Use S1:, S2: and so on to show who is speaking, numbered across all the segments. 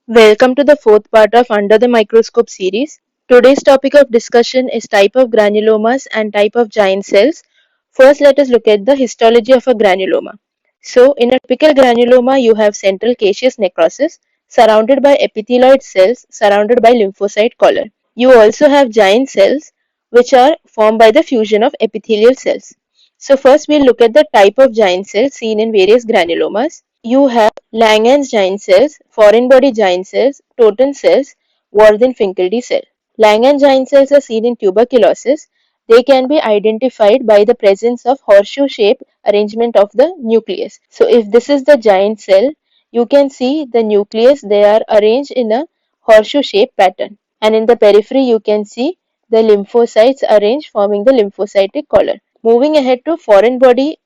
S1: Welcome to the fourth part of Under the Microscope series. Today's topic of discussion is type of granulomas and type of giant cells. First, let us look at the histology of a granuloma. So, in a typical granuloma, you have central caseous necrosis surrounded by epithelioid cells surrounded by lymphocyte collar. You also have giant cells which are formed by the fusion of epithelial cells. So, first we'll look at the type of giant cells seen in various granulomas. You have Langerhans giant cells, foreign body giant cells, Totten cells, Warthin-Finkeldy cell. Langerhans giant cells are seen in tuberculosis. They can be identified by the presence of horseshoe-shaped arrangement of the nucleus. So if this is the giant cell, you can see the nucleus, they are arranged in a horseshoe-shaped pattern. And in the periphery, you can see the lymphocytes arranged forming the lymphocytic collar. Moving ahead to foreign body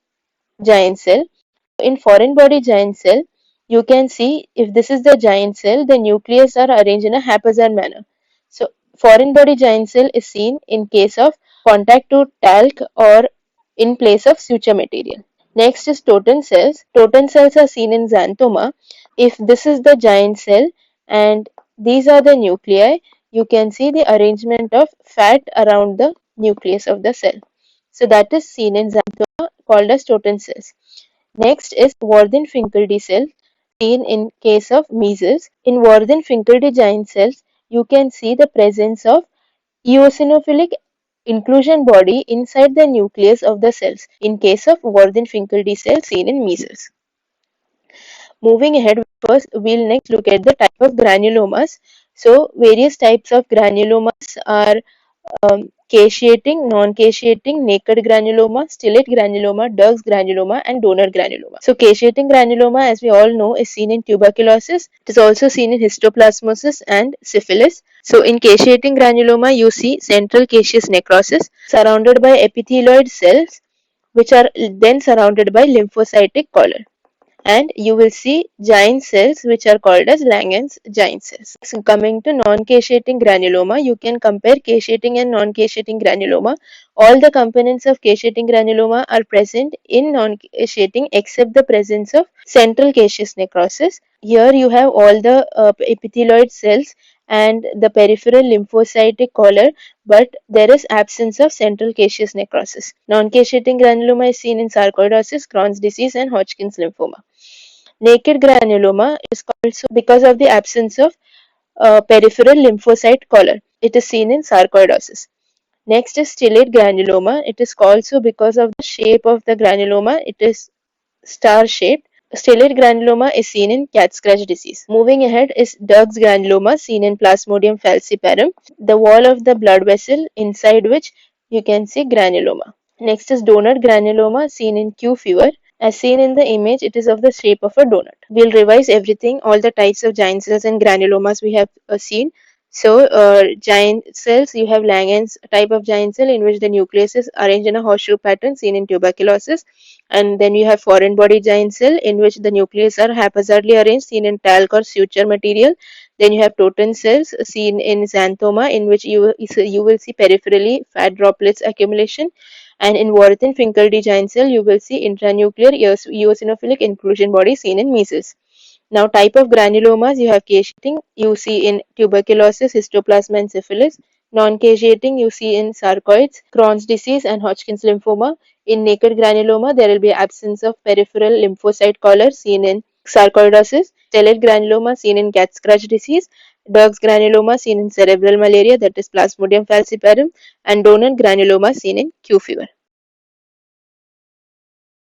S1: giant cell. In foreign body giant cell, you can see if this is the giant cell, the nucleus are arranged in a haphazard manner. So, foreign body giant cell is seen in case of contact to talc or in place of suture material. Next is Totten cells. Totten cells are seen in xanthoma. If this is the giant cell and these are the nuclei, you can see the arrangement of fat around the nucleus of the cell. So that is seen in xanthoma called as Totten cells. Next is Warthin-Finkeldy cell seen in case of measles. In Warthin-Finkeldy giant cells, you can see the presence of eosinophilic inclusion body inside the nucleus of the cells in case of Warthin-Finkeldy cell seen in measles. Moving ahead, first we'll next look at the type of granulomas. So various types of granulomas are caseating, non-caseating, naked granuloma, stellate granuloma, Dirk's granuloma, and donor granuloma. So caseating granuloma, as we all know, is seen in tuberculosis. It is also seen in histoplasmosis and syphilis. So in caseating granuloma, you see central caseous necrosis surrounded by epithelioid cells, which are then surrounded by lymphocytic collar, and you will see giant cells which are called as Langerhans giant cells. So coming to non-caseating granuloma, you can compare caseating and non-caseating granuloma. All the components of caseating granuloma are present in non-caseating except the presence of central caseous necrosis. Here you have all the epithelioid cells and the peripheral lymphocytic collar, but there is absence of central caseous necrosis. Non-caseating granuloma is seen in sarcoidosis, Crohn's disease, and Hodgkin's lymphoma. Naked granuloma is also because of the absence of peripheral lymphocyte collar. It is seen in sarcoidosis. Next is stellate granuloma. It is also because of the shape of the granuloma. It is star shaped. Stellate granuloma is seen in cat scratch disease. Moving ahead is Dirk's granuloma seen in Plasmodium falciparum, the wall of the blood vessel inside which you can see granuloma. Next is donor granuloma seen in Q fever. As seen in the image, it is of the shape of a donut. We'll revise everything, all the types of giant cells and granulomas we have seen. So, giant cells, you have Langerhans type of giant cell in which the nucleus is arranged in a horseshoe pattern seen in tuberculosis. And then you have foreign body giant cell in which the nucleus are haphazardly arranged seen in talc or suture material. Then you have Totten cells seen in xanthoma in which you will see peripherally fat droplets accumulation. And in Warthin-Finkeldy giant cell, you will see intranuclear eosinophilic inclusion body seen in measles. Now, type of granulomas, you have caseating, you see in tuberculosis, histoplasma, and syphilis. Non-caseating, you see in sarcoids, Crohn's disease, and Hodgkin's lymphoma. In naked granuloma, there will be absence of peripheral lymphocyte collar seen in sarcoidosis. Stellate granuloma seen in cat scratch disease. Dirk's granuloma seen in cerebral malaria, that is Plasmodium falciparum, and donor granuloma seen in Q fever.